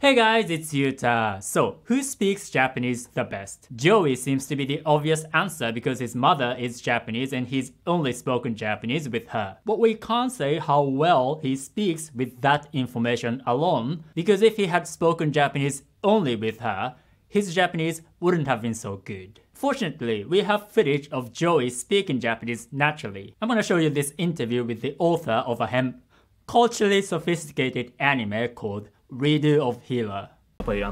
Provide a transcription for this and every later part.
Hey guys, it's Yuta. So, who speaks Japanese the best? Joey seems to be the obvious answer because his mother is Japanese and he's only spoken Japanese with her. But we can't say how well he speaks with that information alone, because if he had spoken Japanese only with her, his Japanese wouldn't have been so good. Fortunately, we have footage of Joey speaking Japanese naturally. I'm gonna show you this interview with the author of a culturally sophisticated anime called Redo of Healer. やっぱり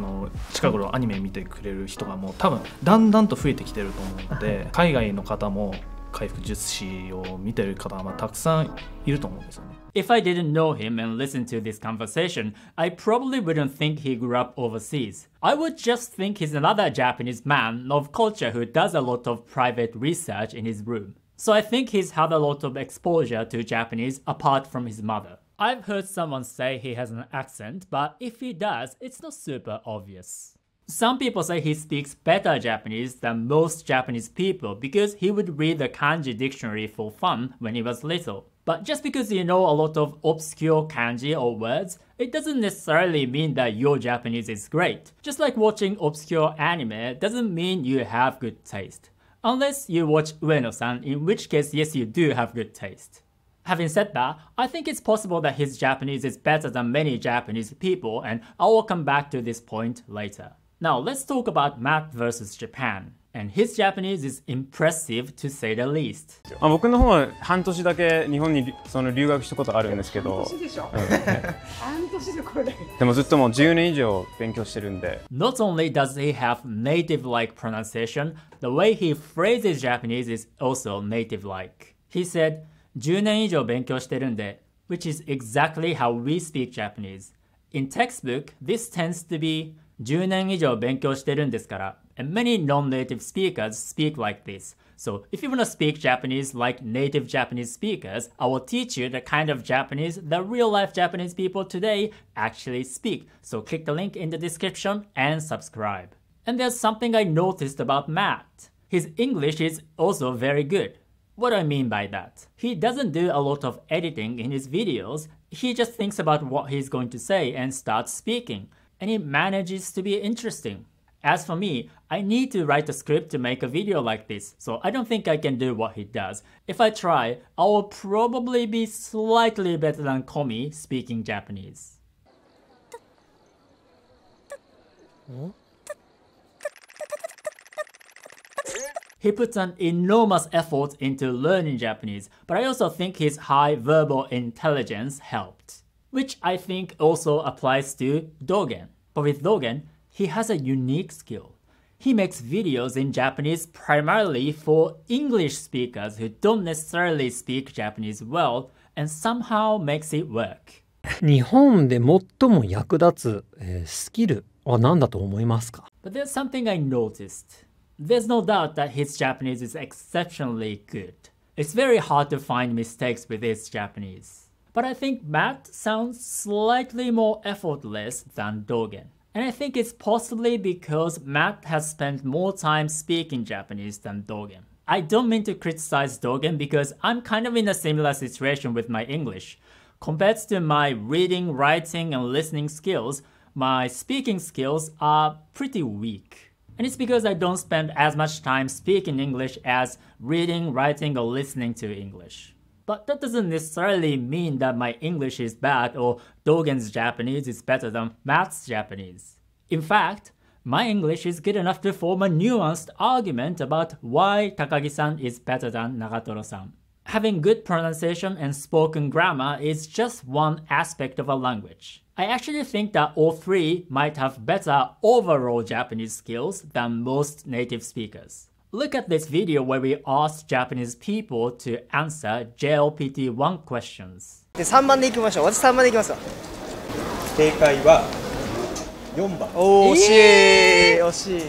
近頃アニメ見てくれる人がもう多分だんだんと増えてきてると思うので、海外の方も回復術師を見てる方がたくさんいると思うんですよね。If I didn't know him and listen to this conversation, I probably wouldn't think he grew up overseas. I would just think he's another Japanese man of culture who does a lot of private research in his room. So I think he's had a lot of exposure to Japanese apart from his mother. I've heard someone say he has an accent, but if he does, it's not super obvious. Some people say he speaks better Japanese than most Japanese people because he would read the kanji dictionary for fun when he was little. But just because you know a lot of obscure kanji or words, it doesn't necessarily mean that your Japanese is great. Just like watching obscure anime doesn't mean you have good taste. Unless you watch Ueno-san, in which case yes, you do have good taste. Having said that, I think it's possible that his Japanese is better than many Japanese people, and I will come back to this point later. Now let's talk about Matt versus Japan. And his Japanese is impressive to say the least. 僕の方は半年だけ日本に留学したことあるんですけど、半年でこれだけ。でもずっともう10年以上勉強してるんで。Not only does he have native-like pronunciation, the way he phrases Japanese is also native-like. He said, 10年以上勉強してるんで, which is exactly how we speak Japanese. In textbook, this tends to be 10年以上勉強してるんですから, and many non-native speakers speak like this. So if you want to speak Japanese like native Japanese speakers, I will teach you the kind of Japanese that real-life Japanese people today actually speak. So click the link in the description and subscribe. And there's something I noticed about Matt. His English is also very good. What do I mean by that? He doesn't do a lot of editing in his videos. He just thinks about what he's going to say and starts speaking. And it manages to be interesting. As for me, I need to write a script to make a video like this, so I don't think I can do what he does. If I try, I will probably be slightly better than Komi speaking Japanese. He puts an enormous effort into learning Japanese, but I also think his high verbal intelligence helped. Which I think also applies to Dogen. But with Dogen, he has a unique skill. He makes videos in Japanese primarily for English speakers who don't necessarily speak Japanese well, and somehow makes it work. 日本で最も役立つ、スキルは何だと思いますか? But there's something I noticed. There's no doubt that his Japanese is exceptionally good. It's very hard to find mistakes with his Japanese. But I think Matt sounds slightly more effortless than Dogen. And I think it's possibly because Matt has spent more time speaking Japanese than Dogen. I don't mean to criticize Dogen because I'm kind of in a similar situation with my English. Compared to my reading, writing, and listening skills, my speaking skills are pretty weak. And it's because I don't spend as much time speaking English as reading, writing, or listening to English. But that doesn't necessarily mean that my English is bad or Dogen's Japanese is better than Matt's Japanese. In fact, my English is good enough to form a nuanced argument about why Takagi-san is better than Nagatoro-san. Having good pronunciation and spoken grammar is just one aspect of a language. I actually think that all three might have better overall Japanese skills than most native speakers. Look at this video where we asked Japanese people to answer JLPT1 questions. 3番でいきましょう。私3番でいきますわ。正解は4番。惜しい。惜しい。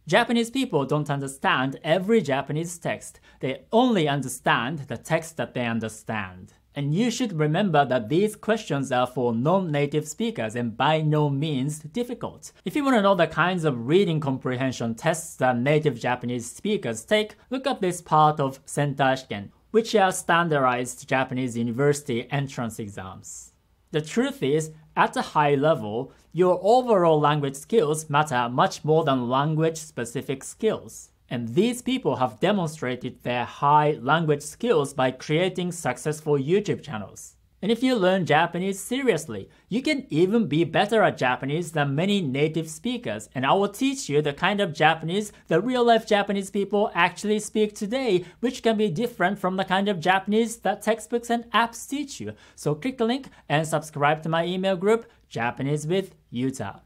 Japanese people don't understand every Japanese text. They only understand the text that they understand. And you should remember that these questions are for non-native speakers and by no means difficult. If you want to know the kinds of reading comprehension tests that native Japanese speakers take, look at this part of Senta Shiken, which are standardized Japanese university entrance exams. The truth is, at a high level, your overall language skills matter much more than language-specific skills. And these people have demonstrated their high language skills by creating successful YouTube channels. And if you learn Japanese seriously, you can even be better at Japanese than many native speakers, and I will teach you the kind of Japanese the real-life Japanese people actually speak today, which can be different from the kind of Japanese that textbooks and apps teach you. So click the link and subscribe to my email group, Japanese with Yuta.